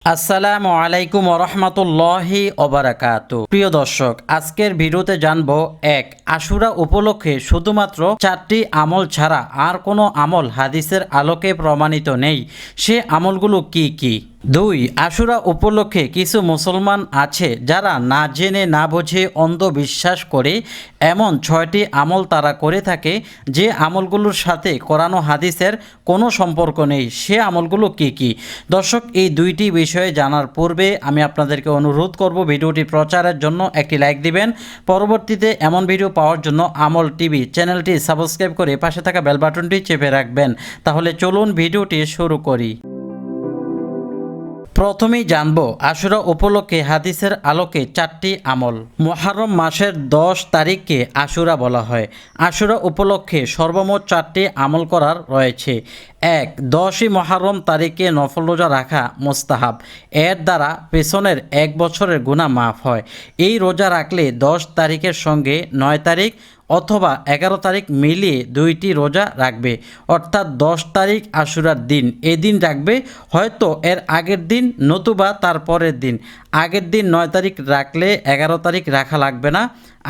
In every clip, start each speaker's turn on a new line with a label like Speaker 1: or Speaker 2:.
Speaker 1: আসসালামু আলাইকুম ওরহমতুল্লাহি ওবারাকাতু। প্রিয় দর্শক, আজকের ভিডিওতে জানবো এক, আশুরা উপলক্ষে শুধুমাত্র 4টি আমল ছাড়া আর কোনো আমল হাদিসের আলোকে প্রমাণিত নেই। সে আমলগুলো কি কি? 2, আশুরা উপলক্ষে কিছু মুসলমান আছে যারা না জেনে না বুঝে অন্ধবিশ্বাস করে এমন 6টি আমল তারা করে থাকে যে আমলগুলোর সাথে কোরআন ও হাদিসের কোনো সম্পর্ক নেই। সে আমলগুলো কি কি? দর্শক, এই দুইটি বিষয়ে জানার পূর্বে আমি আপনাদেরকে অনুরোধ করব ভিডিওটি প্রচারের জন্য একটি লাইক দিবেন। পরবর্তীতে এমন ভিডিও পাওয়ার জন্য আমল টিভি চ্যানেলটি সাবস্ক্রাইব করে পাশে থাকা বেল বাটনটি চেপে রাখবেন। তাহলে চলুন ভিডিওটি শুরু করি। প্রথমেই জানবো আশুরা উপলক্ষে হাদিসের আলোকে 4টি আমল। মুহররম মাসের 10 তারিখকে আশুরা বলা হয়। আশুরা উপলক্ষে সর্বমোট 4টি আমল করার রয়েছে। 1, 10ই মুহররম তারিখে নফল রোজা রাখা মুস্তাহাব। এর দ্বারা পেছনের 1 বছরের গুনাহ মাফ হয়। এই রোজা রাখলে 10 তারিখের সঙ্গে 9 তারিখ অথবা 11 তারিখ মিলিয়ে 2টি রোজা রাখবে, অর্থাৎ 10 তারিখ আশুরার দিন এদিন রাখবে, হয়তো এর আগের দিন নতুবা তার পরের দিন। আগের দিন 9 তারিখ রাখলে 11 তারিখ রাখা লাগবে না,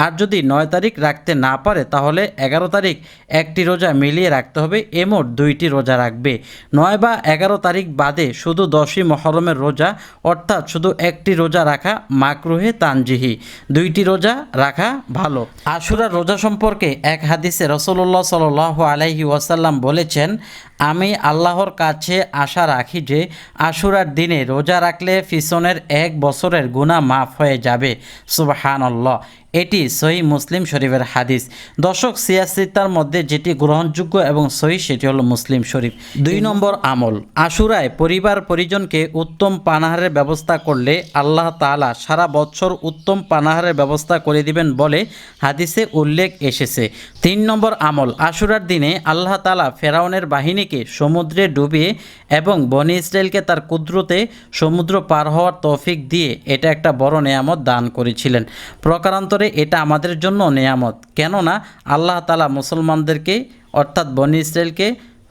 Speaker 1: আর যদি 9 তারিখ রাখতে না পারে তাহলে 11 তারিখ একটি রোজা মিলিয়ে রাখতে হবে, মোট 2টি রোজা রাখবে। 9 বা 11 তারিখ বাদে শুধু 10ই মুহররমের রোজা অর্থাৎ শুধু একটি রোজা রাখা মাকরুহে তানজিহি, 2টি রোজা রাখা ভালো। আশুরার রোজা সম্পর্কে এক হাদিসে রাসূলুল্লাহ সাল্লাল্লাহু আলাইহি ওয়াসাল্লাম বলেছেন, আমি আল্লাহর কাছে আশা রাখি যে আশুরার দিনে রোজা রাখলে পিছনের 1 বছরের গুনাহ মাফ হয়ে যাবে। সুবহানাল্লাহ। এটি সহিহ মুসলিম শরীফের হাদিস। দর্শক, সিয়াসিতার মধ্যে যেটি গ্রহণযোগ্য এবং সহিহ সেটি হলো মুসলিম শরীফ। 2 নম্বর আমল, আশুরায় পরিবার পরিজনকে উত্তম পানাহারের ব্যবস্থা করলে আল্লাহ তাআলা সারা বছর উত্তম পানাহারের ব্যবস্থা করে দিবেন বলে হাদিসে উল্লেখ এসেছে। 3 নম্বর আমল, আশুরার দিনে আল্লাহ তাআলা ফেরাউনের বাহিনীকে সমুদ্রে ডুবিয়ে এবং বনি ইসরায়েলকে তার কুদরতে সমুদ্র পার হওয়ার তৌফিক দিয়ে এটা একটা বড় নেয়ামত দান করেছিলেন। প্রকারান্তরে এটা আমাদের জন্য নেয়ামত, কেননা আল্লাহ তাআলা মুসলমানদেরকে অর্থাৎ বনি ইসরায়েলকে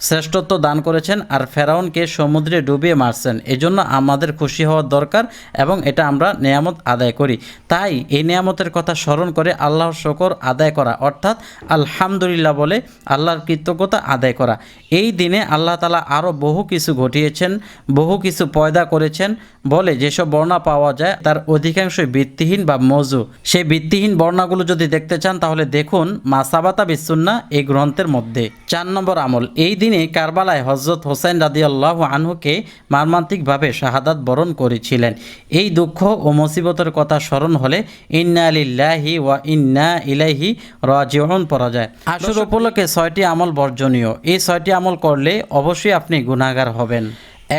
Speaker 1: শ্রেষ্ঠত্ব দান করেছেন আর ফেরাউনকে সমুদ্রে ডুবিয়ে মারছেন। এজন্য আমাদের খুশি হওয়ার দরকার এবং এটা আমরা নেয়ামত আদায় করি। তাই এই নেয়ামতের কথা স্মরণ করে আল্লাহর শুকর আদায় করা অর্থাৎ আলহামদুলিল্লাহ বলে আল্লাহর কৃতজ্ঞতা আদায় করা। এই দিনে আল্লাহ তাআলা আরও বহু কিছু ঘটিয়েছেন, বহু কিছু পয়দা করেছেন বলে যেসব বর্ণনা পাওয়া যায় তার অধিকাংশই ভিত্তিহীন বা মওযু। সেই ভিত্তিহীন বর্ণনাগুলো যদি দেখতে চান তাহলে দেখুন মা সাবাতা বিসুন্নাহ এই গ্রন্থের মধ্যে। 4 নম্বর আমল, এই দিনে কারবালায় হযরত হোসেন রাদিয়াল্লাহু আনহুকে মর্মান্তিকভাবে শাহাদাত বরণ করেছিলেন। এই দুঃখ ও মুসিবতের কথা স্মরণ হলে ইন্না লিল্লাহি ওয়া ইন্না ইলাইহি রাজিউন পড়া যায়। আশুরা উপলক্ষে 6টি আমল বর্জনীয়। এই 6টি আমল করলে অবশ্যই আপনি গুনাহগার হবেন।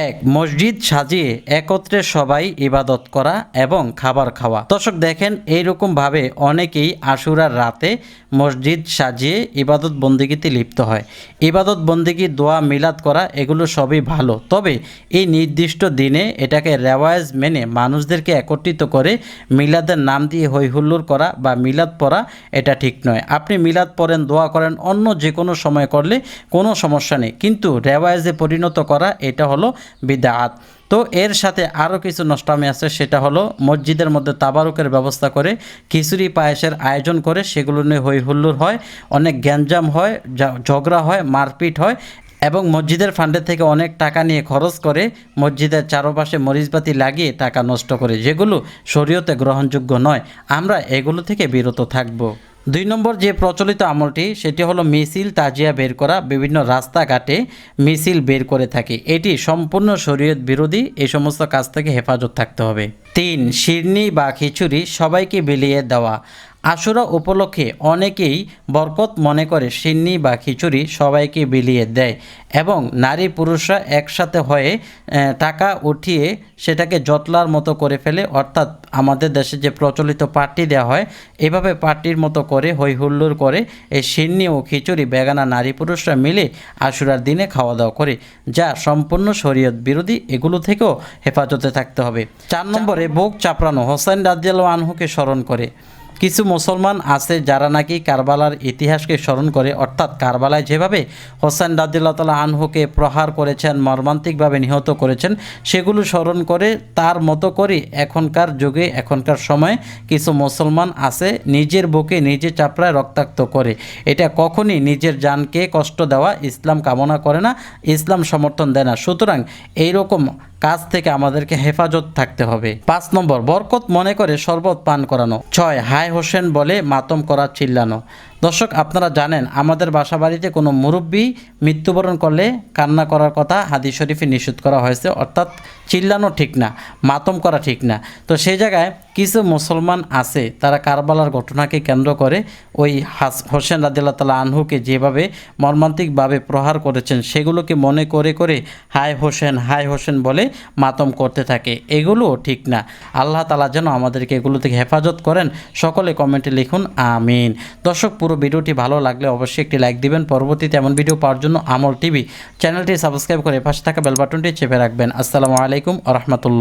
Speaker 1: 1, মসজিদ সাজিয়ে একত্রে সবাই ইবাদত করা এবং খাবার খাওয়া। দর্শক দেখেন, এইরকমভাবে অনেকেই আশুরার রাতে মসজিদ সাজিয়ে ইবাদত বন্দেগীতে লিপ্ত হয়। ইবাদত বন্দেগী, দোয়া, মিলাদ করা এগুলো সবই ভালো, তবে এই নির্দিষ্ট দিনে এটাকে রেওয়াজ মেনে মানুষদেরকে একত্রিত করে মিলাদের নাম দিয়ে হইহুল্লোড় করা বা মিলাদ পড়া এটা ঠিক নয়। আপনি মিলাদ পড়েন, দোয়া করেন, অন্য যে কোনো সময় করলে কোনো সমস্যা নেই, কিন্তু রেওয়াজে পরিণত করা এটা হলো বিদআত। তো এর সাথে আরও কিছু নষ্টামি আছে, সেটা হলো মসজিদের মধ্যে তাবারুকের ব্যবস্থা করে খিচুড়ি পায়েসের আয়োজন করে সেগুলো নিয়ে হই হুল্লোড় হয়, অনেক গ্যাঞ্জাম হয়, ঝগড়া হয়, মারপিট হয় এবং মসজিদের ফান্ডের থেকে অনেক টাকা নিয়ে খরচ করে মসজিদের চারপাশে মরিচবাতি লাগিয়ে টাকা নষ্ট করে, যেগুলো শরীয়তে গ্রহণযোগ্য নয়। আমরা এগুলো থেকে বিরত থাকব। 2 নম্বর যে প্রচলিত আমলটি সেটি হলো মিছিল তাজিয়া বের করা। বিভিন্ন রাস্তাঘাটে মিছিল বের করে থাকে, এটি সম্পূর্ণ শরীয়ত বিরোধী। এই সমস্ত কাজ থেকে হেফাজত থাকতে হবে। 3, শিরনি বা খিচুড়ি সবাইকে বিলিয়ে দেওয়া। আশুরা উপলক্ষে অনেকেই বরকত মনে করে সিন্নি বা খিচুড়ি সবাইকে বিলিয়ে দেয় এবং নারী পুরুষরা একসাথে হয়ে টাকা উঠিয়ে সেটাকে জটলার মতো করে ফেলে, অর্থাৎ আমাদের দেশে যে প্রচলিত পার্টি দেওয়া হয় এভাবে পার্টির মতো করে হই হুল্লোড় করে এই সিন্নি ও খিচুড়ি বেগানা নারী পুরুষরা মিলে আশুরার দিনে খাওয়া দাওয়া করে, যা সম্পূর্ণ শরীয়ত বিরোধী। এগুলো থেকেও হেফাজতে থাকতে হবে। 4 নম্বরে বুক চাপড়ানো। হোসেন রাদিয়াল্লাহু আনহুকে স্মরণ করে কিছু মুসলমান আছে যারা নাকি কারবালার ইতিহাসকে স্মরণ করে, অর্থাৎ কারবালায় যেভাবে হোসেন রাদিয়াল্লাহু তাআলা আনহুকে প্রহার করেছেন, মর্মান্তিকভাবে নিহত করেছেন, সেগুলো স্মরণ করে তার মতো করে এখনকার যুগে এখনকার সময়ে কিছু মুসলমান আছে নিজের বুকে নিজে চাপড়ায় রক্তাক্ত করে। এটা কখনই নিজের জানকে কষ্ট দেওয়া ইসলাম কামনা করে না, ইসলাম সমর্থন দেয় না। সুতরাং এইরকম কাজ থেকে আমাদেরকে হেফাজত থাকতে হবে। 5 নম্বর, বরকত মনে করে শরবত পান করানো। 6, হায় হোসেন বলে মাতম করা, চিল্লানো। দর্শক, আপনারা জানেন আমাদের বাসা বাড়িতে কোনো মুরব্বী মৃত্যুবরণ করলে কান্না করার কথা হাদিস শরীফে নিষেধ করা হয়েছে, অর্থাৎ চিল্লানো ঠিক না, মাতম করা ঠিক না। তো সেই জায়গায় কিছু মুসলমান আছে তারা কারবালার ঘটনাকে কেন্দ্র করে ওই হোসেন রাদিয়াল্লাহু তাআলা আনহুকে যেভাবে মর্মান্তিকভাবে প্রহার করেছেন সেগুলোকে মনে করে করে হায় হোসেন বলে মাতম করতে থাকে। এগুলোও ঠিক না। আল্লাহ তাআলা যেন আমাদেরকে এগুলো থেকে হেফাজত করেন। সকলে কমেন্টে লিখুন আমিন। দর্শক, পুরো ভিডিওটি ভালো লাগলে অবশ্যই একটি লাইক দিবেন। পরবর্তীতে এমন ভিডিও পাওয়ার জন্য আমল টিভি চ্যানেলটি সাবস্ক্রাইব করে পাশে থাকা বেল বাটনটি চেপে রাখবেন। আসসালামু আলাইকুম ওয়া রাহমাতুল্লাহ।